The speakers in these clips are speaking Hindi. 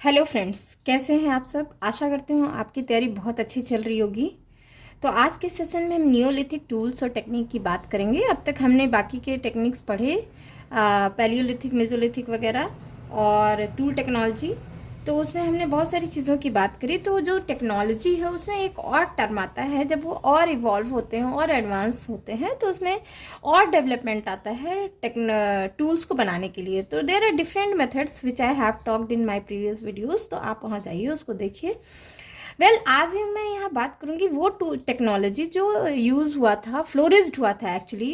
हेलो फ्रेंड्स, कैसे हैं आप सब। आशा करती हूँ आपकी तैयारी बहुत अच्छी चल रही होगी। तो आज के सेशन में हम नियोलिथिक टूल्स और टेक्निक की बात करेंगे। अब तक हमने बाकी के टेक्निक्स पढ़े, पैलियोलिथिक, मेसोलिथिक वगैरह और टूल टेक्नोलॉजी। तो उसमें हमने बहुत सारी चीज़ों की बात करी। तो जो टेक्नोलॉजी है उसमें एक और टर्म आता है, जब वो और इवॉल्व होते हैं और एडवांस होते हैं तो उसमें और डेवलपमेंट आता है टूल्स को बनाने के लिए। तो there are different methods which I have talked in my previous videos, तो आप वहाँ जाइए, उसको देखिए। आज मैं यहाँ बात करूँगी वो टूल टेक्नोलॉजी जो यूज़ हुआ था, फ्लोरिज्ड हुआ था एक्चुअली।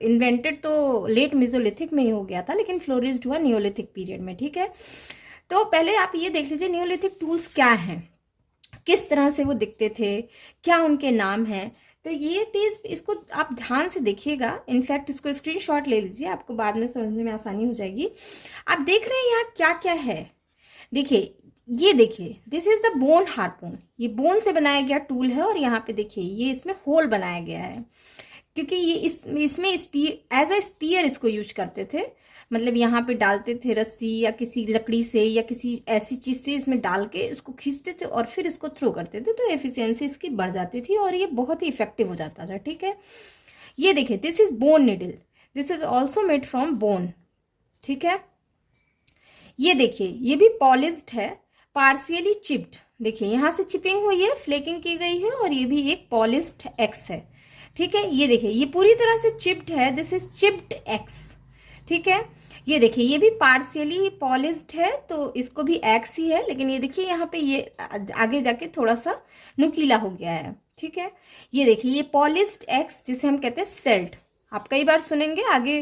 इन्वेंटेड तो लेट मेसोलिथिक में ही हो गया था, लेकिन फ्लोरिज्ड हुआ नियोलिथिक पीरियड में। ठीक है, तो पहले आप ये देख लीजिए नियोलिथिक टूल्स क्या हैं, किस तरह से वो दिखते थे, क्या उनके नाम हैं। तो ये चीज इसको आप ध्यान से देखिएगा। इनफैक्ट इसको स्क्रीनशॉट ले लीजिए, आपको बाद में समझने में आसानी हो जाएगी। आप देख रहे हैं यहाँ क्या क्या है। देखिए, ये देखिए, this is the bone harpoon. ये बोन से बनाया गया टूल है और यहाँ पे देखिए ये इसमें होल बनाया गया है, क्योंकि ये इसमें एज अ स्पीयर इसको यूज करते थे। मतलब यहाँ पे डालते थे रस्सी या किसी लकड़ी से या किसी ऐसी चीज से इसमें डाल के इसको खींचते थे और फिर इसको थ्रो करते थे, तो एफिशिएंसी इसकी बढ़ जाती थी और ये बहुत ही इफेक्टिव हो जाता था। ठीक है, ये देखिए, this is bone needle, this is also made from bone. ठीक है, ये देखिए, ये भी पॉलिश्ड है, पार्शियली चिप्ड। देखिए यहाँ से चिपिंग हुई है, फ्लेकिंग की गई है, और ये भी एक पॉलिश्ड एक्स है। ठीक है, ये देखिए, ये पूरी तरह से चिप्ड है, दिस इज चिप्ड एक्स। ठीक है, ये देखिए, ये भी पार्शियली पॉलिश्ड है, तो इसको भी एक्स ही है, लेकिन ये देखिए यहाँ पे ये आगे जाके थोड़ा सा नुकीला हो गया है। ठीक है, ये देखिए, ये पॉलिश्ड एक्स जिसे हम कहते हैं सेल्ट। आप कई बार सुनेंगे आगे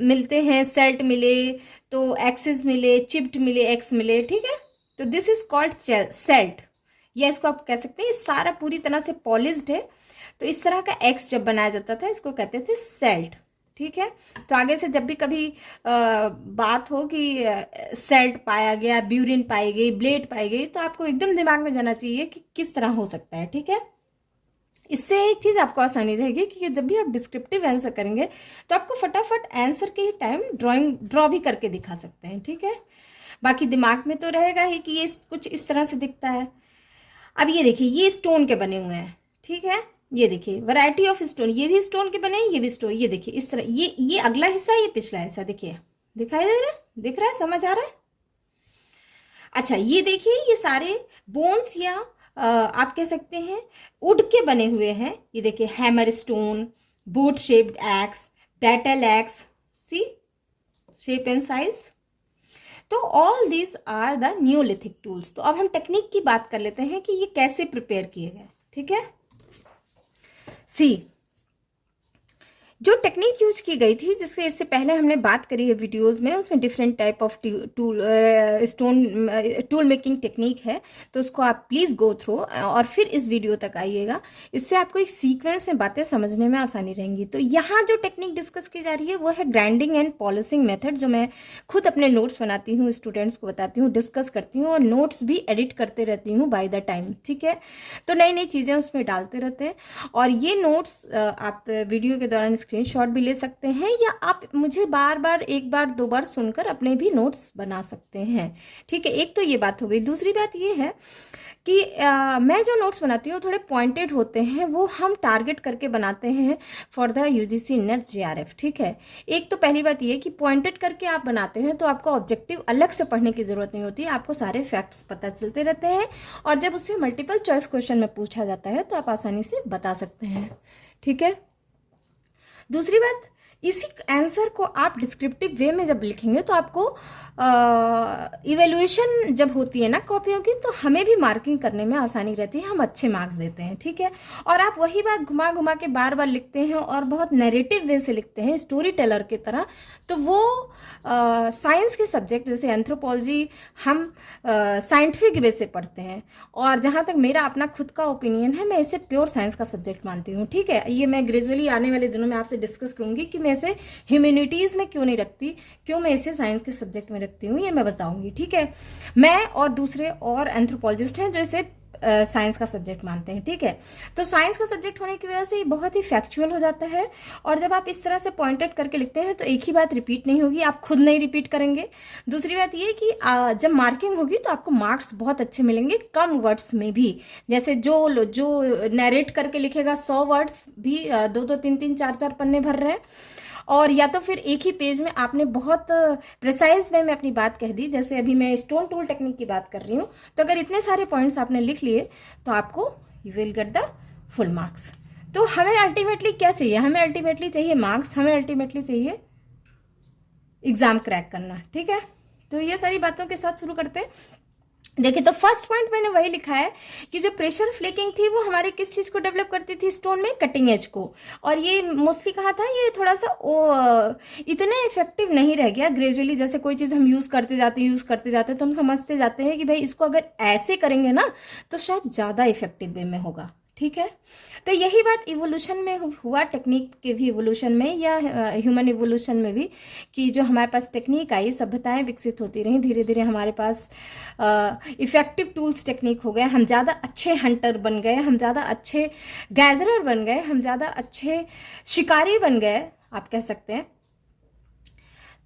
मिलते हैं, सेल्ट मिले तो एक्सिस मिले, चिप्ड मिले, एक्स मिले। ठीक है, तो दिस इज कॉल्ड सेल्ट, या इसको आप कह सकते हैं ये सारा पूरी तरह से पॉलिश्ड है। तो इस तरह का एक्स जब बनाया जाता था इसको कहते थे सेल्ट। ठीक है, तो आगे से जब भी कभी बात हो कि सेल्ट पाया गया, ब्यूरिन पाई गई, ब्लेड पाई गई, तो आपको एकदम दिमाग में जाना चाहिए कि किस तरह हो सकता है। ठीक है, इससे एक चीज आपको आसानी रहेगी कि जब भी आप डिस्क्रिप्टिव आंसर करेंगे तो आपको फटाफट आंसर के ही टाइम ड्रॉ भी करके दिखा सकते हैं। ठीक है, बाकी दिमाग में तो रहेगा ही कि ये कुछ इस तरह से दिखता है। अब ये देखिए, ये स्टोन के बने हुए हैं। ठीक है, ये देखिए, वैरायटी ऑफ स्टोन, ये भी स्टोन के बने हैं, ये भी स्टोन। ये देखिए इस तरह, ये अगला हिस्सा, ये पिछला हिस्सा। देखिए, दिखाई दे रहा है, दिख रहा है, समझ आ रहा है। अच्छा, ये देखिए, ये सारे बोन्स या आप कह सकते हैं वुड के बने हुए हैं। ये देखिए, hammer stone, boat shaped axe, battle axe, see shape and size. तो all these are the neolithic tools. तो अब हम टेक्निक की बात कर लेते हैं कि ये कैसे प्रिपेयर किए गए। ठीक है, सी जो टेक्निक यूज की गई थी, जिससे इससे पहले हमने बात करी है वीडियोस में, उसमें different type of tool making technique है, तो उसको आप प्लीज़ गो थ्रू और फिर इस वीडियो तक आइएगा। इससे आपको एक सीक्वेंस में बातें समझने में आसानी रहेंगी। तो यहाँ जो टेक्निक डिस्कस की जा रही है वो है ग्राइंडिंग एंड पॉलिशिंग मेथड, जो मैं खुद अपने नोट्स बनाती हूँ, स्टूडेंट्स को बताती हूँ, डिस्कस करती हूँ और नोट्स भी एडिट करते रहती हूँ बाय द टाइम। ठीक है, तो नई नई चीज़ें उसमें डालते रहते हैं, और ये नोट्स आप वीडियो के दौरान स्क्रीनशॉट भी ले सकते हैं, या आप मुझे बार बार, एक बार दो बार सुनकर अपने भी नोट्स बना सकते हैं। ठीक है, एक तो ये बात हो गई। दूसरी बात ये है कि मैं जो नोट्स बनाती हूँ थोड़े पॉइंटेड होते हैं, वो हम टारगेट करके बनाते हैं for the UGC net JRF. ठीक है, एक तो पहली बात ये कि पॉइंटेड करके आप बनाते हैं तो आपको ऑब्जेक्टिव अलग से पढ़ने की जरूरत नहीं होती, आपको सारे फैक्ट्स पता चलते रहते हैं, और जब उससे मल्टीपल चॉइस क्वेश्चन में पूछा जाता है तो आप आसानी से बता सकते हैं। ठीक है, दूसरी बात, इसी आंसर को आप डिस्क्रिप्टिव वे में जब लिखेंगे तो आपको इवेल्युएशन जब होती है ना कॉपियों की, तो हमें भी मार्किंग करने में आसानी रहती है, हम अच्छे मार्क्स देते हैं। ठीक है, और आप वही बात घुमा घुमा के बार बार लिखते हैं और बहुत नैरेटिव वे से लिखते हैं, स्टोरी टेलर की तरह, तो वो साइंस के सब्जेक्ट जैसे एंथ्रोपोलॉजी हम साइंटिफिक वे से पढ़ते हैं, और जहाँ तक मेरा अपना खुद का ओपिनियन है, मैं इसे प्योर साइंस का सब्जेक्ट मानती हूँ। ठीक है, ये मैं ग्रेजुअली आने वाले दिनों में आपसे डिस्कस करूंगी कि मैं इसे ह्यूमैनिटीज में क्यों नहीं रखती, क्यों मैं इसे साइंस के सब्जेक्ट में रखती हूँ, ये मैं बताऊंगी। ठीक है, मैं और दूसरे और एंथ्रोपोलॉजिस्ट हैं जो इसे साइंस का सब्जेक्ट मानते हैं, ठीक है। तो साइंस का सब्जेक्ट होने की वजह से ये बहुत ही फैक्चुअल हो जाता है, और जब आप इस तरह से पॉइंटेड करके लिखते हैं तो एक ही बात रिपीट नहीं होगी, आप खुद नहीं रिपीट करेंगे। दूसरी बात ये कि जब मार्किंग होगी तो आपको मार्क्स बहुत अच्छे मिलेंगे, कम वर्ड्स में भी। जैसे जो नैरेट करके लिखेगा 100 वर्ड्स भी 2-2, 3-3, 4-4 पन्ने भर रहे हैं, और या तो फिर एक ही पेज में आपने बहुत प्रिसाइज वे में अपनी बात कह दी। जैसे अभी मैं स्टोन टूल टेक्निक की बात कर रही हूँ, तो अगर इतने सारे पॉइंट्स आपने लिख लिए तो आपको you will get the full marks. तो हमें अल्टीमेटली क्या चाहिए? हमें अल्टीमेटली चाहिए मार्क्स, हमें अल्टीमेटली चाहिए एग्जाम क्रैक करना, ठीक है। तो ये सारी बातों के साथ शुरू करते हैं। देखिए, तो फर्स्ट पॉइंट मैंने वही लिखा है कि जो प्रेशर फ्लेकिंग थी वो हमारे किस चीज को डेवलप करती थी? स्टोन में कटिंग एज को। और ये मोस्टली कहा था, ये थोड़ा सा इतने इफेक्टिव नहीं रह गया। ग्रेजुअली जैसे कोई चीज हम यूज करते जाते तो हम समझते जाते हैं कि भाई इसको अगर ऐसे करेंगे ना तो शायद ज्यादा इफेक्टिव वे में होगा, ठीक है। तो यही बात इवोल्यूशन में हुआ, टेक्निक के भी इवोल्यूशन में या ह्यूमन इवोल्यूशन में भी, कि जो हमारे पास टेक्निक आई, सभ्यताएं विकसित होती रहीं, धीरे धीरे हमारे पास इफेक्टिव टूल्स टेक्निक हो गए, हम ज़्यादा अच्छे हंटर बन गए, हम ज़्यादा अच्छे गैदरर बन गए, हम ज़्यादा अच्छे शिकारी बन गए, आप कह सकते हैं।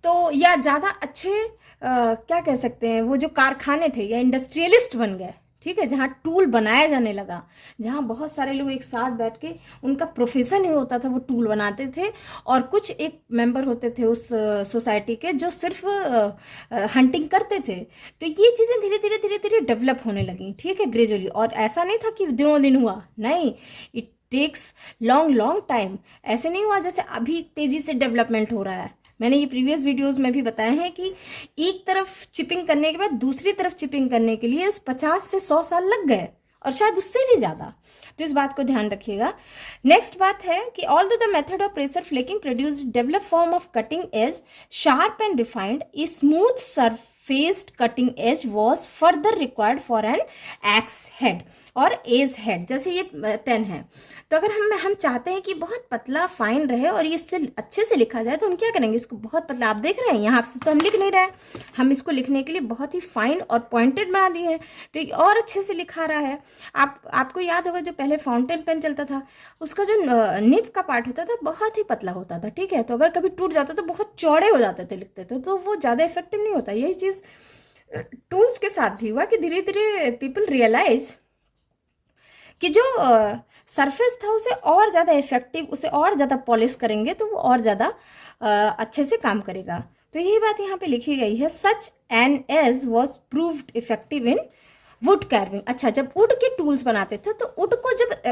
तो या ज़्यादा अच्छे क्या कह सकते हैं, वो जो कारखाने थे या इंडस्ट्रियलिस्ट बन गए, ठीक है, जहाँ टूल बनाया जाने लगा, जहाँ बहुत सारे लोग एक साथ बैठ के, उनका प्रोफेशन ही होता था वो टूल बनाते थे, और कुछ एक मेंबर होते थे उस सोसाइटी के जो सिर्फ हंटिंग करते थे। तो ये चीज़ें धीरे धीरे धीरे धीरे डेवलप होने लगी, ठीक है, ग्रेजुअली। और ऐसा नहीं था कि दिनों दिन हुआ, नहीं, इट टेक्स लॉन्ग टाइम। ऐसे नहीं हुआ जैसे अभी तेजी से डेवलपमेंट हो रहा है। मैंने ये प्रीवियस वीडियोस में भी बताया है कि एक तरफ चिपिंग करने के बाद दूसरी तरफ चिपिंग करने के लिए 50 से 100 साल लग गए, और शायद उससे भी ज्यादा। तो इस बात को ध्यान रखिएगा। नेक्स्ट बात है कि although the method of pressure flaking produced develop form of cutting edge sharp and refined, a smooth surfaced cutting edge was further required for an axe head और एज हेड। जैसे ये पेन है, तो अगर हम चाहते हैं कि बहुत पतला फाइन रहे और ये इससे अच्छे से लिखा जाए, तो हम क्या करेंगे? इसको बहुत पतला, आप देख रहे हैं यहाँ से तो हम लिख नहीं रहे हैं, हम इसको लिखने के लिए बहुत ही फाइन और पॉइंटेड बना दिए हैं, तो ये और अच्छे से लिखा रहा है। आपको याद होगा जो पहले फाउंटेन पेन चलता था, उसका जो निब का पार्ट होता था बहुत ही पतला होता था, ठीक है। तो अगर कभी टूट जाता तो बहुत चौड़े हो जाते थे लिखते थे, तो वो ज़्यादा इफेक्टिव नहीं होता। यही चीज़ टूल्स के साथ भी हुआ कि धीरे धीरे पीपल रियलाइज कि जो सरफेस था उसे और ज़्यादा इफेक्टिव, उसे और ज़्यादा पॉलिश करेंगे तो वो और ज़्यादा अच्छे से काम करेगा। तो यही बात यहाँ पे लिखी गई है, such an edge was proved effective in wood carving. अच्छा, जब वुड के टूल्स बनाते थे तो वुड को जब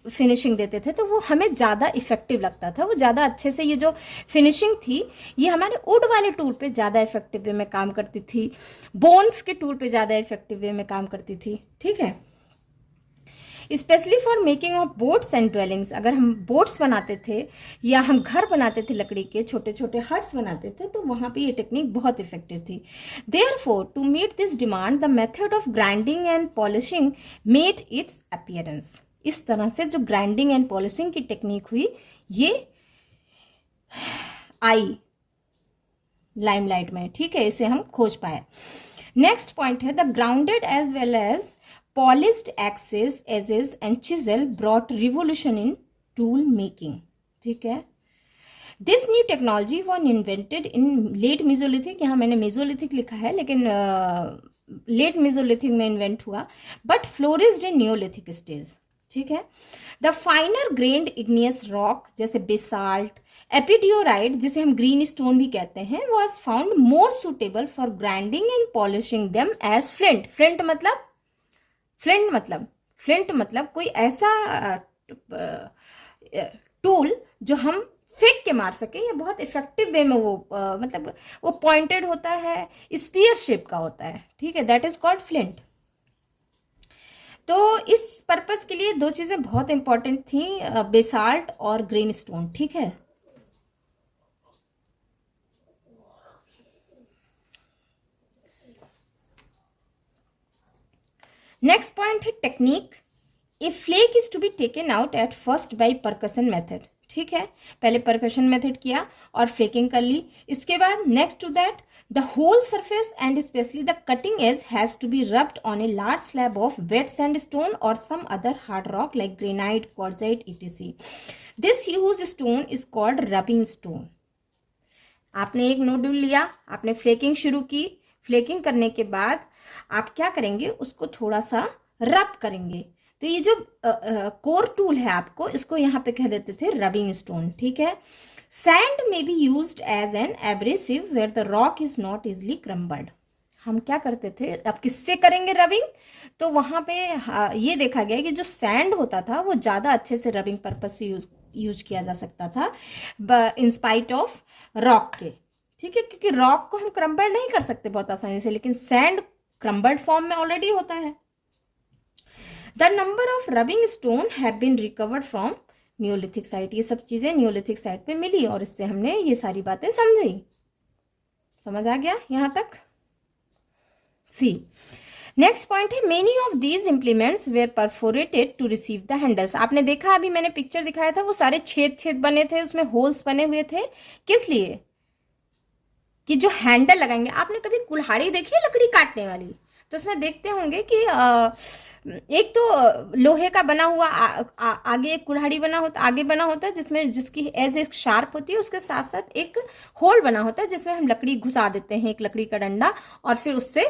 फिनिशिंग देते थे तो वो हमें ज़्यादा इफेक्टिव लगता था, वो ज़्यादा अच्छे से, ये जो फिनिशिंग थी ये हमारे वुड वाले टूल पे ज़्यादा इफेक्टिव वे में काम करती थी, बोन्स के टूल पे ज़्यादा इफेक्टिव वे में काम करती थी, ठीक है। Specially for making of boats and dwellings, अगर हम बोट्स बनाते थे या हम घर बनाते थे, लकड़ी के छोटे छोटे हट्स बनाते थे, तो वहाँ पे ये टेक्निक बहुत इफेक्टिव थी। Therefore to meet this demand the method of grinding and polishing made its appearance. इस तरह से जो ग्राइंडिंग एंड पॉलिशिंग की टेक्निक हुई ये आई लाइमलाइट में, ठीक है, इसे हम खोज पाए। नेक्स्ट पॉइंट है the grounded as well as polished axes, edges and chisel brought revolution in tool making, ठीक है। This new technology was invented in late Mesolithic, यहाँ मैंने Mesolithic लिखा है लेकिन late Mesolithic में इन्वेंट हुआ, but flourished in Neolithic stage, ठीक है। The finer grained igneous rock जैसे basalt, एपिडियोराइट जिसे हम ग्रीन स्टोन भी कहते हैं, was found more suitable for grinding and polishing them as flint. Flint मतलब कोई ऐसा टूल जो हम फेंक के मार सके या बहुत इफेक्टिव वे में वो मतलब वो पॉइंटेड होता है, स्पीयर शेप का होता है, ठीक है, दैट इज कॉल्ड फ्लिंट। तो इस पर्पस के लिए दो चीजें बहुत इंपॉर्टेंट थी, बेसाल्ट और ग्रीन स्टोन, ठीक है। नेक्स्ट पॉइंट है technique. A flake is to be taken out at first by percussion method, ठीक है, पहले परकशन मेथड किया और फ्लेकिंग कर ली। इसके बाद next to that The whole surface and especially the cutting edge has to be rubbed on a large slab of wet sandstone or some other hard rock like granite, quartzite, etc. This used stone is called rubbing stone. आपने एक नोडुल लिया, आपने फ्लेकिंग शुरू की, फ्लेकिंग करने के बाद आप क्या करेंगे, उसको थोड़ा सा रब करेंगे। तो ये जो कोर टूल है आपको, इसको यहाँ पे कह देते थे रबिंग स्टोन, ठीक है। सैंड में be used as an abrasive where the rock is not easily crumbled. हम क्या करते थे, अब किससे करेंगे रबिंग, तो वहाँ पे ये देखा गया कि जो सैंड होता था वो ज़्यादा अच्छे से रबिंग पर्पज से यूज किया जा सकता था इन स्पाइट ऑफ रॉक के, ठीक है, क्योंकि रॉक को हम क्रम्बल्ड नहीं कर सकते बहुत आसानी से, लेकिन सैंड क्रम्बल्ड फॉर्म में ऑलरेडी होता है। The number of rubbing stone have been recovered from Neolithic site. ये सब चीज़ें नियोलिथिक साइट पे मिली और इससे हमने ये सारी बातें समझी। समझ आ गया यहाँ तक? सी नेक्स्ट पॉइंट है, many of these implements were perforated to receive the handles. आपने देखा, अभी मैंने पिक्चर दिखाया था, वो सारे छेद छेद बने थे, उसमें होल्स बने हुए थे। किस लिए? कि जो हैंडल लगाएंगे। आपने कभी कुल्हाड़ी देखी है लकड़ी काटने वाली? तो उसमें देखते होंगे कि एक तो लोहे का बना हुआ आगे एक कुल्हाड़ी बना होता, आगे बना होता है, जिसमें जिसकी एज एक शार्प होती है, उसके साथ साथ एक होल बना होता है जिसमें हम लकड़ी घुसा देते हैं, एक लकड़ी का डंडा, और फिर उससे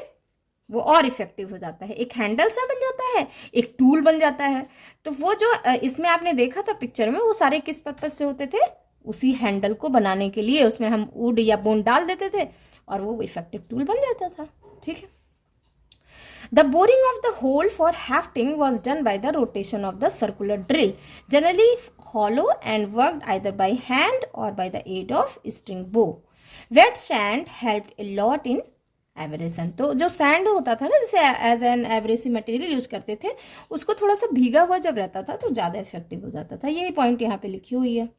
वो और इफेक्टिव हो जाता है, एक हैंडल सा बन जाता है, एक टूल बन जाता है। तो वो जो इसमें आपने देखा था पिक्चर में, वो सारे किस पर्पज से होते थे? उसी हैंडल को बनाने के लिए। उसमें हम वुड या बोन डाल देते थे और वो इफेक्टिव टूल बन जाता था, ठीक है। The boring of the hole for hafting was done by the rotation of the circular drill, generally hollow and worked either by hand or by the aid of string bow. Wet sand helped a lot in abrasion. तो जो सैंड होता था ना, जैसे as an abrasive material use करते थे, उसको थोड़ा सा भीगा हुआ जब रहता था तो ज़्यादा इफेक्टिव हो जाता था। यही पॉइंट यहाँ पे लिखी हुई है।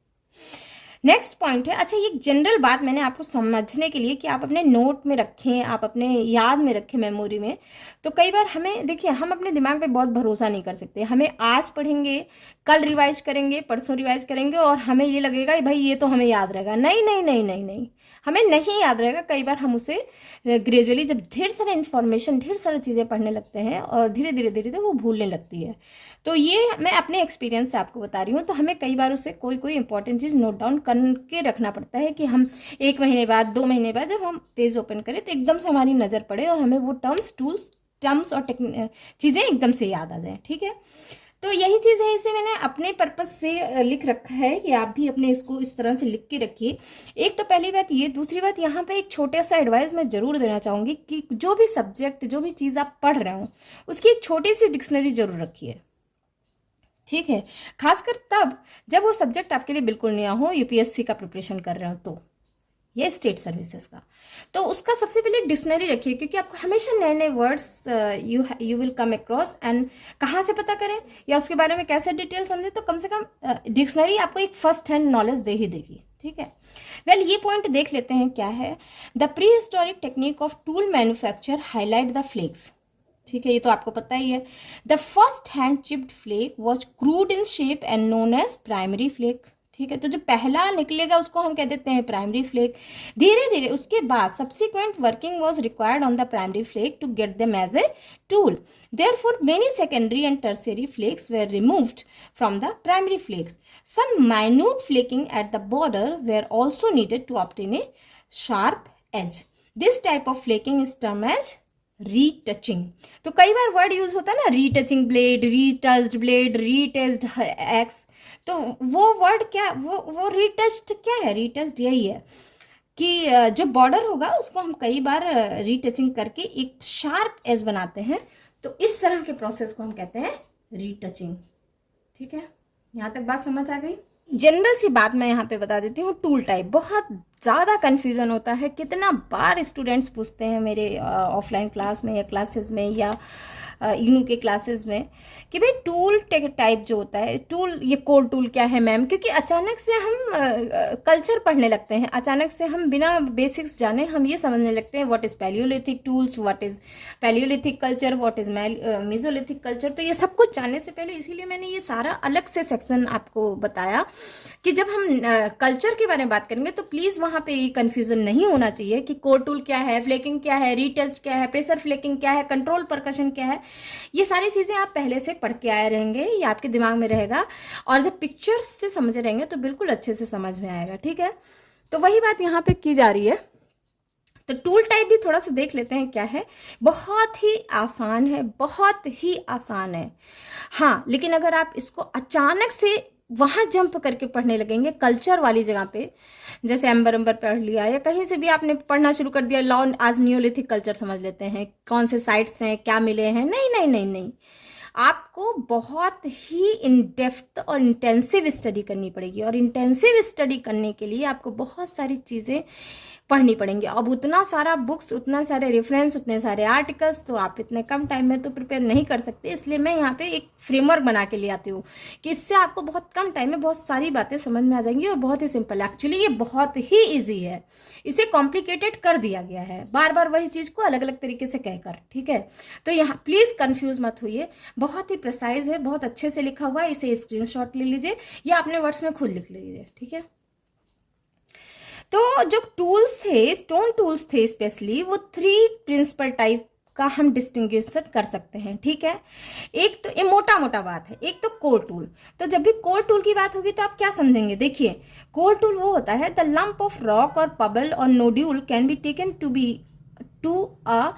नेक्स्ट पॉइंट है, अच्छा, ये जनरल बात मैंने आपको समझने के लिए कि आप अपने नोट में रखें, आप अपने याद में रखें, मेमोरी में। तो कई बार हमें, देखिए, हम अपने दिमाग पे बहुत भरोसा नहीं कर सकते। हमें आज पढ़ेंगे, कल रिवाइज करेंगे, परसों रिवाइज करेंगे और हमें ये लगेगा कि भाई ये तो हमें याद रहेगा। नहीं नहीं नहीं नहीं नहीं, हमें नहीं याद रहेगा। कई बार हम उसे ग्रेजुअली, जब ढेर सारे इन्फॉर्मेशन, ढेर सारी चीज़ें पढ़ने लगते हैं और धीरे धीरे धीरे धीरे वो भूलने लगती है। तो ये मैं अपने एक्सपीरियंस से आपको बता रही हूँ। तो हमें कई बार उसे कोई कोई इंपॉर्टेंट चीज़ नोट डाउन करके रखना पड़ता है कि हम 1 महीने बाद, 2 महीने बाद जब हम पेज ओपन करें तो एकदम से हमारी नज़र पड़े और हमें वो टर्म्स और चीज़ें एकदम से याद आ जाए, ठीक है। तो यही चीज़ है, इसे मैंने अपने पर्पज से लिख रखा है कि आप भी अपने इसको इस तरह से लिख के रखिए। एक तो पहली बात ये, दूसरी बात यहाँ पे एक छोटा सा एडवाइस मैं ज़रूर देना चाहूँगी कि जो भी सब्जेक्ट, जो भी चीज़ आप पढ़ रहे हो, उसकी एक छोटी सी डिक्शनरी जरूर रखिए, ठीक है। खासकर तब जब वो सब्जेक्ट आपके लिए बिल्कुल नया हो, यूपीएससी का प्रिपरेशन कर रहे हो तो, ये स्टेट सर्विसेज का, तो उसका सबसे पहले एक डिक्शनरी रखिए, क्योंकि आपको हमेशा नए नए words you will come across. And कहाँ से पता करें या उसके बारे में कैसे डिटेल समझें, तो कम से कम डिक्शनरी आपको एक फर्स्ट हैंड नॉलेज दे ही देगी, ठीक है। वेल, ये पॉइंट देख लेते हैं क्या है। The prehistoric technique of tool manufacture highlight the flakes, ठीक है, ये तो आपको पता ही है। The first hand chipped flake was crude in shape and known as primary flake, ठीक है। तो जो पहला निकलेगा उसको हम कह देते हैं प्राइमरी फ्लेक। धीरे धीरे उसके बाद subsequent working was required on the primary flake to get them as a tool. Therefore, many secondary and tertiary flakes were removed from the primary flakes. Some minute flaking at the border were also needed to obtain a sharp edge. This type of flaking is termed as retouching. तो कई बार वर्ड यूज होता है ना, रीटचिंग ब्लेड, रीटच्ड ब्लेड, रीटेस्ड एक्स। तो वो वर्ड क्या, वो रीटच्ड क्या है? रीटच्ड यही है कि जो बॉर्डर होगा उसको हम कई बार रीटचिंग करके एक शार्प एज बनाते हैं। तो इस तरह के प्रोसेस को हम कहते हैं रीटचिंग, ठीक है। यहाँ तक बात समझ आ गई? जनरल सी बात मैं यहाँ पे बता देती हूँ। टूल टाइप बहुत ज़्यादा कन्फ्यूज़न होता है। कितना बार स्टूडेंट्स पूछते हैं मेरे ऑफलाइन क्लास में या क्लासेस में या इग्नू के क्लासेस में कि भाई टूल टाइप जो होता है, टूल, ये कोर टूल क्या है मैम? क्योंकि अचानक से हम कल्चर पढ़ने लगते हैं, अचानक से हम बिना बेसिक्स जाने हम ये समझने लगते हैं what is Palaeolithic tools, what is Palaeolithic culture, what is Mesolithic culture. तो ये सब कुछ जानने से पहले इसीलिए मैंने ये सारा अलग से सेक्शन आपको बताया कि जब हम कल्चर के बारे में बात करेंगे तो प्लीज़ वहाँ वहां पे ये कंफ्यूजन नहीं होना चाहिए कि कोर टूल क्या है, फ्लेकिंग क्या है, रीटेस्ट क्या है, प्रेशर फ्लेकिंग क्या है, कंट्रोल परकशन क्या है। ये सारी चीजें आप पहले से पढ़ के आए रहेंगे, ये आपके दिमाग में रहेगा, और जब पिक्चर्स से समझ रहेंगे तो बिल्कुल अच्छे से समझ में आएगा। ठीक है, तो वही बात यहाँ पे की जा रही है। तो टूल टाइप भी थोड़ा सा देख लेते हैं क्या है। बहुत ही आसान है, बहुत ही आसान है। हाँ, लेकिन अगर आप इसको अचानक से वहां जंप करके पढ़ने लगेंगे कल्चर वाली जगह पे, जैसे एम्बर एम्बर पढ़ लिया या कहीं से भी आपने पढ़ना शुरू कर दिया, लॉ आज नियोलिथिक कल्चर समझ लेते हैं, कौन से साइट्स हैं, क्या मिले हैं, नहीं नहीं नहीं नहीं, आपको बहुत ही इन डेप्थ और इंटेंसिव स्टडी करनी पड़ेगी। और इंटेंसिव स्टडी करने के लिए आपको बहुत सारी चीज़ें पढ़नी पड़ेंगी। अब उतना सारा बुक्स, उतना सारे रेफरेंस, उतने सारे आर्टिकल्स तो आप इतने कम टाइम में तो प्रिपेयर नहीं कर सकते। इसलिए मैं यहाँ पे एक फ्रेमवर्क बना के ले आती हूँ कि इससे आपको बहुत कम टाइम में बहुत सारी बातें समझ में आ जाएंगी और बहुत ही सिंपल। एक्चुअली ये बहुत ही ईजी है, इसे कॉम्प्लिकेटेड कर दिया गया है बार बार वही चीज़ को अलग अलग तरीके से कहकर। ठीक है, तो यहाँ प्लीज़ कन्फ्यूज मत होइए, बहुत ही प्रिसाइज है, बहुत अच्छे से लिखा हुआ है। इसे स्क्रीनशॉट ले लीजिए या अपने वर्ड्स में खुद लिख लीजिए। ठीक है, तो जो टूल्स थे, स्टोन टूल्स थे स्पेशली, वो 3 प्रिंसिपल टाइप का हम डिस्टिंग्विश कर सकते हैं। ठीक है, एक तो ये मोटा मोटा बात है, एक तो कोर टूल। तो जब भी कोर टूल की बात होगी तो आप क्या समझेंगे, देखिए कोर टूल वो होता है द लंप ऑफ रॉक और पबल और nodule can be taken to a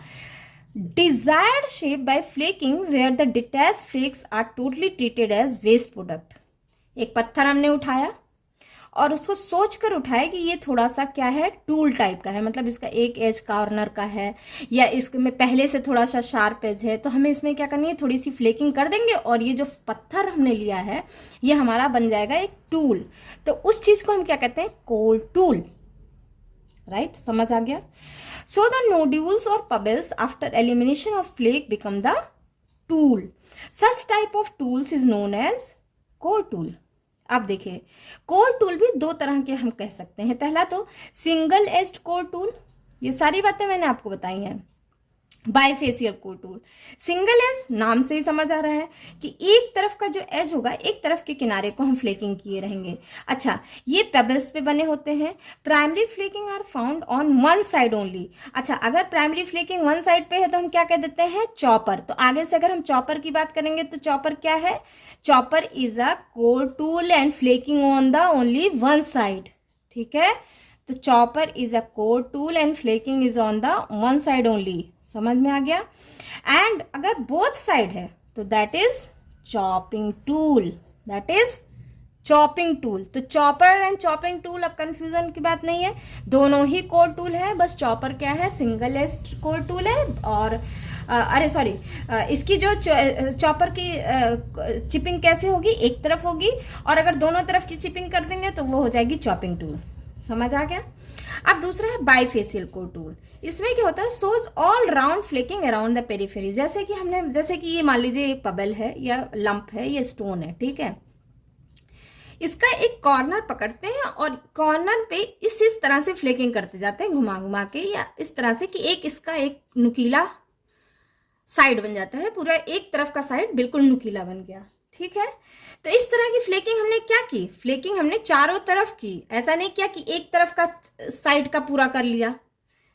desired shape by flaking where the detached flakes are totally treated as waste product। एक पत्थर हमने उठाया और उसको सोच कर उठाया कि ये थोड़ा सा क्या है, टूल टाइप का है, मतलब इसका एक एज कॉर्नर का है या इसमें पहले से थोड़ा सा शार्प एज है, तो हमें इसमें क्या करनी है, थोड़ी सी फ्लेकिंग कर देंगे और ये जो पत्थर हमने लिया है ये हमारा बन जाएगा एक टूल। तो उस चीज को हम क्या कहते हैं, कोर टूल। राइट, समझ आ गया। So the nodules or pebbles after elimination of flake become the tool. Such type of tools is known as core tool। अब देखिए, कोर टूल भी 2 तरह के हम कह सकते हैं। पहला तो सिंगल एज्ड कोर टूल, ये सारी बातें मैंने आपको बताई हैं। Bifacial core tool, single edge, नाम से ही समझ आ रहा है कि एक तरफ का जो एज होगा, एक तरफ के किनारे को हम फ्लेकिंग किए रहेंगे। अच्छा, ये पेबल्स पे बने होते हैं। Primary flaking are found on one side only. अच्छा, अगर प्राइमरी फ्लेकिंग वन साइड पे है तो हम क्या कह देते हैं, चॉपर। तो आगे से अगर हम चॉपर की बात करेंगे तो चॉपर क्या है, chopper is a core tool and flaking on the only one side. ठीक है, तो chopper is a core tool and flaking is on the one side only. समझ में आ गया। एंड अगर बोथ साइड है तो that is chopping tool, that is chopping tool. तो चॉपर एंड चॉपिंग टूल, अब कंफ्यूजन की बात नहीं है, दोनों ही कोर टूल है, बस चॉपर क्या है, सिंगल एज कोर टूल है। और अरे सॉरी, इसकी जो चॉपर की चिपिंग कैसे होगी, एक तरफ होगी, और अगर दोनों तरफ की चिपिंग कर देंगे तो वो हो जाएगी चॉपिंग टूल। समझ आ गया। अब दूसरा है बाइफेशियल कोर टूल। इसमें क्या होता है, shows all round flaking around the periphery. जैसे कि ये मान लीजिए एक पबल है या लंप है या स्टोन है। ठीक है, इसका एक कॉर्नर पकड़ते हैं और कॉर्नर पे इस तरह से फ्लेकिंग करते जाते हैं, घुमा घुमा के, या इस तरह से कि इसका एक नुकीला साइड बन जाता है, पूरा एक तरफ का साइड बिल्कुल नुकीला बन गया। ठीक है, तो इस तरह की फ्लेकिंग हमने क्या की, फ्लेकिंग हमने चारों तरफ की। ऐसा नहीं किया कि एक तरफ का साइड का पूरा कर लिया,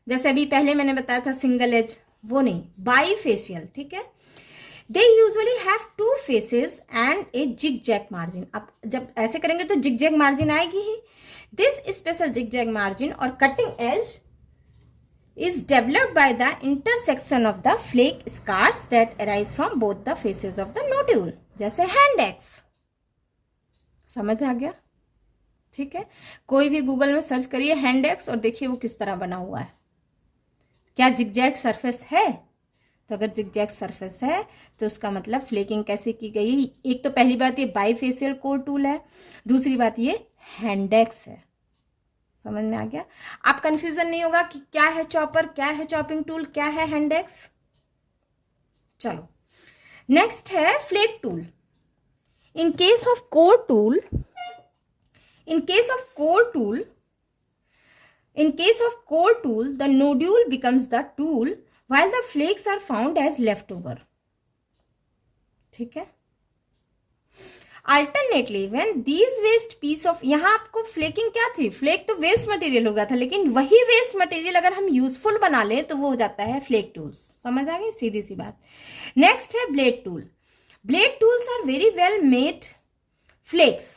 जैसे अभी पहले मैंने बताया था सिंगल एज, वो नहीं, बाईफेशियल। ठीक है, they usually have 2 faces and a zig zag margin. अब जब ऐसे करेंगे तो जिग जैग मार्जिन आएगी ही। This special zig zag margin और cutting edge is developed by the intersection of the flake scars that arise from both the faces of the nodule, जैसे हैंड एक्स। समझ आ गया। ठीक है, कोई भी गूगल में सर्च करिए हैंड एक्स और देखिए वो किस तरह बना हुआ है। क्या जिगजैग सरफेस है? तो अगर जिगजैग सरफेस है तो उसका मतलब फ्लेकिंग कैसे की गई। एक तो पहली बात ये बाईफेशियल कोर टूल है, दूसरी बात ये हैंड एक्स है। समझ में आ गया। आप कंफ्यूजन नहीं होगा कि क्या है चॉपर, क्या है चॉपिंग टूल, क्या है हैंड एक्स। चलो नेक्स्ट है flake tool. In case of core tool, the nodule becomes the tool while the flakes are found as leftover। ठीक है, alternately when these waste piece of, यहाँ आपको फ्लेकिंग क्या थी, फ्लेक तो वेस्ट मटेरियल हो गया था, लेकिन वही वेस्ट मटेरियल अगर हम यूजफुल बना लें तो वो हो जाता है फ्लेक टूल्स। समझ आ गई, सीधी सी बात। नेक्स्ट है blade tool. Blade tools are very well made flakes.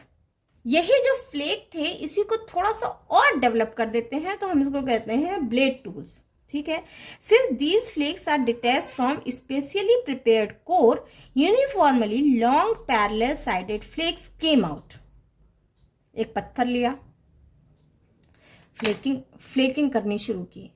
यही जो फ्लेक थे इसी को थोड़ा सा और डेवलप कर देते हैं, तो हम इसको कहते हैं ब्लेड टूल्स। ठीक है। Since these flakes are detach from specially prepared core, uniformly long parallel sided flakes came out. एक पत्थर लिया, फ्लेकिंग करनी शुरू की,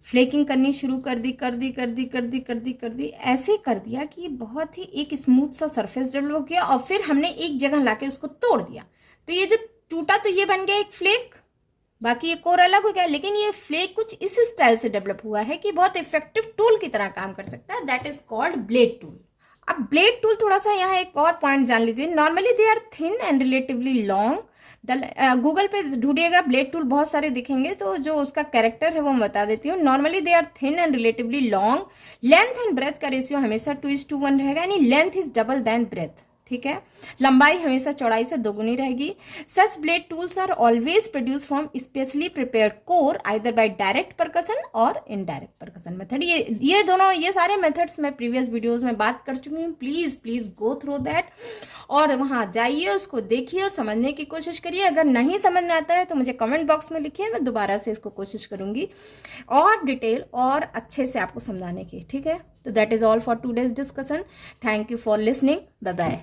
फ्लेकिंग करनी शुरू कर दी, ऐसे कर दिया कि बहुत ही एक स्मूथ सा सरफेस डेवलप हो गया, और फिर हमने एक जगह लाके उसको तोड़ दिया, तो ये जो टूटा तो ये बन गया एक फ्लेक, बाकी ये कोर अलग हो गया। लेकिन ये फ्लेक कुछ इस स्टाइल से डेवलप हुआ है कि बहुत इफेक्टिव टूल की तरह काम कर सकता है, that is called blade tool. अब ब्लेड टूल थोड़ा सा यहाँ एक और पॉइंट जान लीजिए, normally they are thin and relatively long. Google पे ढूंढिएगा ब्लेड टूल, बहुत सारे दिखेंगे, तो जो उसका कैरेक्टर है वो मैं बता देती हूँ। Normally they are thin and relatively long. Length and breadth का रेशियो हमेशा 2:1 रहेगा, यानी length is double than breadth. ठीक है। लंबाई हमेशा चौड़ाई से दोगुनी रहेगी। Such blade tools are always produce from specially prepared core either by direct percussion और इनडायरेक्ट परकशन मेथड। ये दोनों, ये सारे मेथड्स मैं प्रीवियस वीडियोस में बात कर चुकी हूँ। प्लीज गो थ्रू दैट, और वहां जाइए, उसको देखिए और समझने की कोशिश करिए। अगर नहीं समझ में आता है तो मुझे कमेंट बॉक्स में लिखिए, मैं दोबारा से इसको कोशिश करूंगी और डिटेल और अच्छे से आपको समझाने की। ठीक है। तो that is all for today's discussion. Thank you for listening. Bye bye.